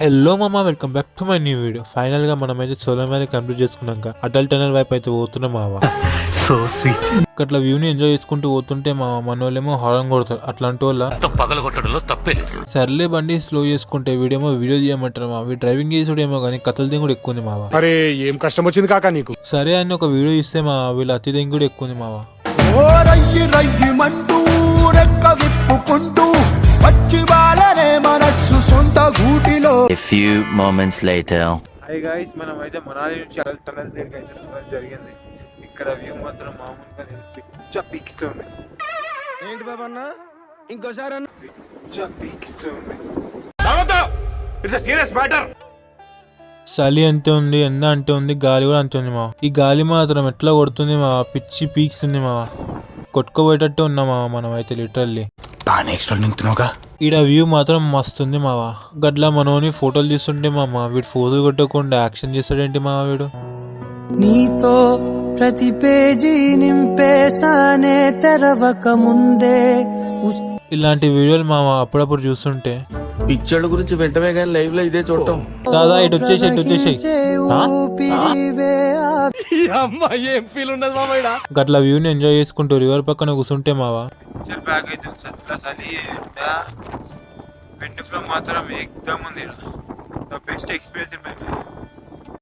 Hello మామ, welcome back to my new video. Final గా మనం అయితే సోలో మ్యాన్ కంప్లీట్ చేసుకున్నాక అటల్ టనల్ వైపు అయితే పోతున్నాం మావా. So sweet. అట్లా వ్యూని ఎంజాయ్ చేసుకుంటూ పోతుంటే మా మనోళ్ళేమో హారం కొడతారు. అట్లాంటి వాళ్ళ పగలగొట్టడంలో తప్పే లేదు. సర్లే బండి స్లో చేసుకుంటే వీడేమో వీడియో తీయమంటారు మా. వీడు డ్రైవింగ్ చేసుడేమో కానీ కథల దింగుడు ఎక్కువ ఉంది మావా. అరే ఏం కష్టం వచ్చింది కాక నీకు? సరే అని ఒక వీడియో ఇస్తే మా వీళ్ళ అతి దింగుడు ఎక్కువ ఉంది మావా. A few moments later. Hi guys, మనం అయితే మనాలి నుంచి అటల్ టనల్ దగ్గరికి అయితే రావడం జరిగింది. ఇక్కడ వ్యూ మాత్రం మామూలుగా లేదు, పిచ్చ పీక్స్తుంది. ఏంటి బాబా అన్న ఇంకోసారి అన్న పిచ్చ పీక్స్తుంది. It's a serious matter. చలి అంతే ఉంది, ఎండ అంతే ఉంది, గాలి కూడా అంతే ఉంది మా. ఈ గాలి మాత్రం ఎట్లా కొడుతుంది మా, పిచ్చి పీక్స్తుంది మా. కొట్టుకోబోయేటట్టు ఉన్నా మా మనం అయితే లిటరల్లీ. ఈడ వ్యూ మాత్రం మస్తుంది మావా. గట్లా మనోని ఫోటోలు తీస్తుంటే మామ వీడు ఫోటోలు కొట్టకుండా యాక్షన్ చేస్తాడేంటి మా వీడు. నీతో ప్రతి పేజీ నింపేసానే తెరవక ముందే. ఇలాంటి వీడియోలు మామ అప్పుడప్పుడు చూస్తుంటే పిక్చర్ల గురించి వెంటనే కానీ లైవ్ లో ఇదే చూడటం. దాదా ఇటు వచ్చేసి ఏం ఫీల్ ఉండదు మామ. గట్లా వ్యూని ఎంజాయ్ చేసుకుంటూ రివర్ పక్కన కూర్చుంటే మావా. మాత్రం ఎక్దమ్ ఉంది. The best experience in my life.